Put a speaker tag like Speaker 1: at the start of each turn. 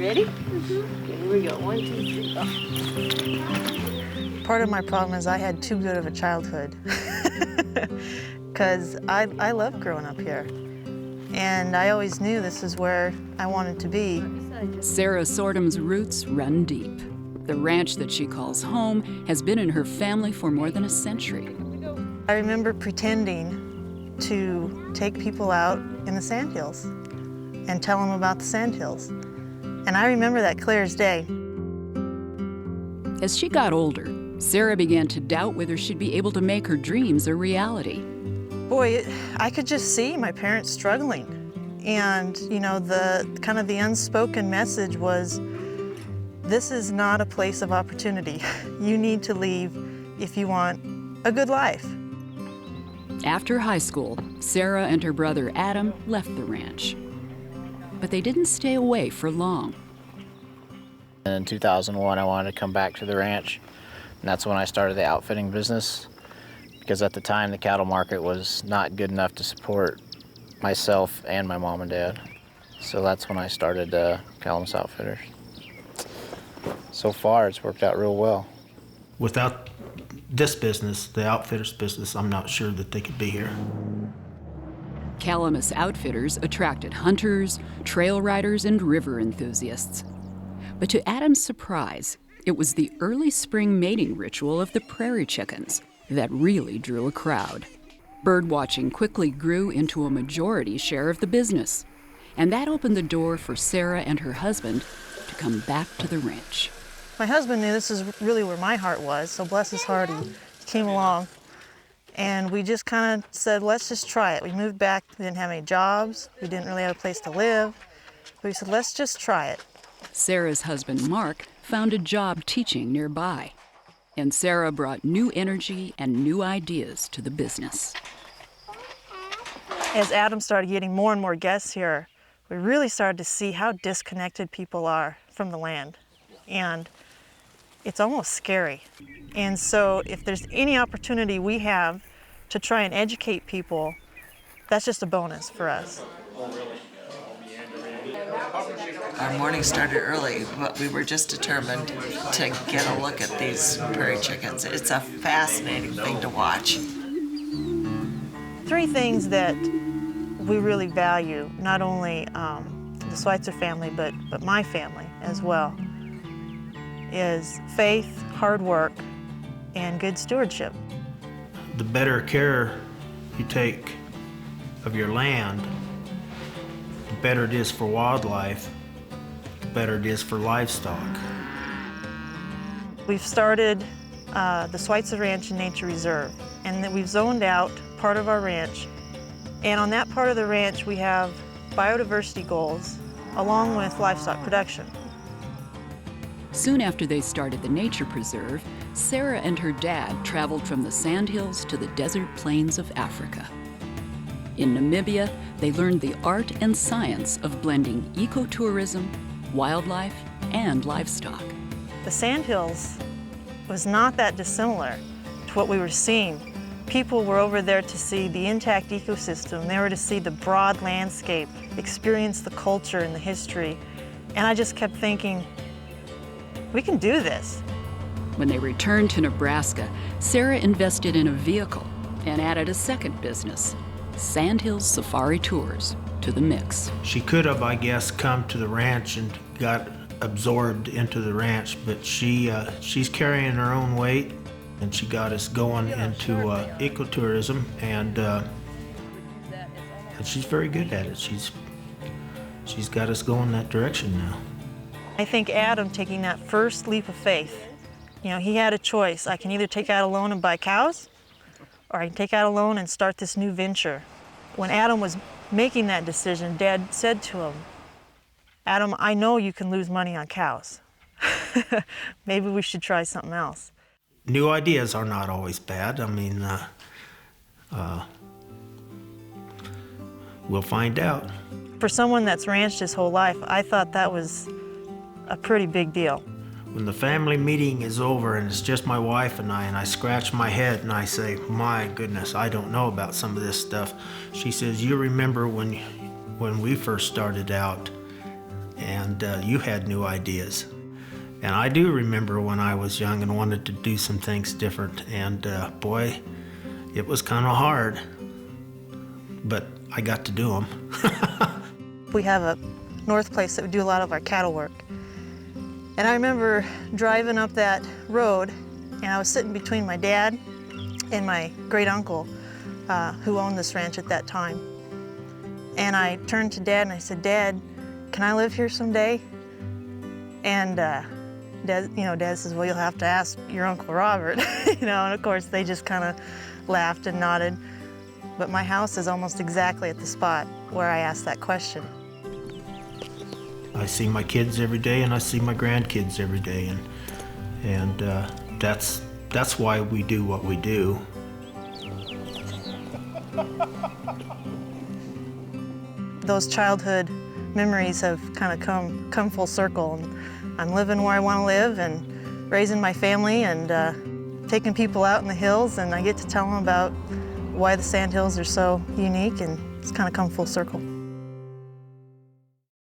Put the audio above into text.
Speaker 1: ready? Okay, here we go. 1, 2, 3, go.
Speaker 2: Part of my problem is I had too good of a childhood because I loved growing up here. And I always knew this is where I wanted to be.
Speaker 3: Sarah Sortum's roots run deep. The ranch that she calls home has been in her family for more than a century.
Speaker 2: I remember pretending to take people out in the sandhills and tell them about the sandhills. And I remember that clear as day.
Speaker 3: As she got older, Sarah began to doubt whether she'd be able to make her dreams a reality.
Speaker 2: Boy, I could just see my parents struggling. And, you know, the unspoken message was, this is not a place of opportunity. You need to leave if you want a good life.
Speaker 3: After high school, Sarah and her brother Adam left the ranch. But they didn't stay away for long.
Speaker 4: In 2001, I wanted to come back to the ranch, and that's when I started the outfitting business, because at the time the cattle market was not good enough to support myself and my mom and dad. So that's when I started Calamus Outfitters. So far, it's worked out real well.
Speaker 5: Without this business, the outfitters business, I'm not sure that they could be here.
Speaker 3: Calamus Outfitters attracted hunters, trail riders, and river enthusiasts. But to Adam's surprise, it was the early spring mating ritual of the prairie chickens that really drew a crowd. Birdwatching quickly grew into a majority share of the business, and that opened the door for Sarah and her husband to come back to the ranch.
Speaker 2: My husband knew this is really where my heart was, so bless his heart, he came along. And we just kind of said, let's just try it. We moved back, we didn't have any jobs, we didn't really have a place to live. We said, let's just try it.
Speaker 3: Sarah's husband, Mark, found a job teaching nearby, and Sarah brought new energy and new ideas to the business.
Speaker 2: As Adam started getting more and more guests here, we really started to see how disconnected people are from the land. And it's almost scary. And so if there's any opportunity we have to try and educate people, that's just a bonus for us.
Speaker 6: Our morning started early, but we were just determined to get a look at these prairie chickens. It's a fascinating thing to watch.
Speaker 2: 3 things that we really value, not only the Schweitzer family, but my family as well, is faith, hard work, and good stewardship.
Speaker 5: The better care you take of your land, the better it is for wildlife, the better it is for livestock.
Speaker 2: We've started the Schweitzer Ranch and Nature Reserve, and that we've zoned out part of our ranch. And on that part of the ranch, we have biodiversity goals along with livestock production.
Speaker 3: Soon after they started the nature preserve, Sarah and her dad traveled from the sandhills to the desert plains of Africa. In Namibia, they learned the art and science of blending ecotourism, wildlife, and livestock.
Speaker 2: The sandhills was not that dissimilar to what we were seeing. People were over there to see the intact ecosystem. They were to see the broad landscape, experience the culture and the history. And I just kept thinking, we can do this.
Speaker 3: When they returned to Nebraska, Sarah invested in a vehicle and added a second business, Sandhills Safari Tours, to the mix.
Speaker 5: She could have, I guess, come to the ranch and got absorbed into the ranch, but she's carrying her own weight, and she got us going into ecotourism, and she's very good at it. She's got us going that direction now.
Speaker 2: I think Adam taking that first leap of faith, you know, he had a choice. I can either take out a loan and buy cows, or I can take out a loan and start this new venture. When Adam was making that decision, Dad said to him, Adam, I know you can lose money on cows. Maybe we should try something else.
Speaker 5: New ideas are not always bad. I mean, we'll find out.
Speaker 2: For someone that's ranched his whole life, I thought that was a pretty big deal.
Speaker 5: When the family meeting is over and it's just my wife and I scratch my head and I say, my goodness, I don't know about some of this stuff. She says, you remember when we first started out and you had new ideas. And I do remember when I was young and wanted to do some things different, and boy, it was kind of hard, but I got to do them.
Speaker 2: We have a north place that we do a lot of our cattle work. And I remember driving up that road, and I was sitting between my dad and my great uncle, who owned this ranch at that time. And I turned to Dad and I said, "Dad, can I live here someday?" And Dad says, "Well, you'll have to ask your Uncle Robert." And of course they just kind of laughed and nodded. But my house is almost exactly at the spot where I asked that question.
Speaker 5: I see my kids every day, and I see my grandkids every day, and that's why we do what we do.
Speaker 2: Those childhood memories have kind of come full circle. And I'm living where I want to live and raising my family and taking people out in the hills, and I get to tell them about why the Sandhills are so unique, and it's kind of come full circle.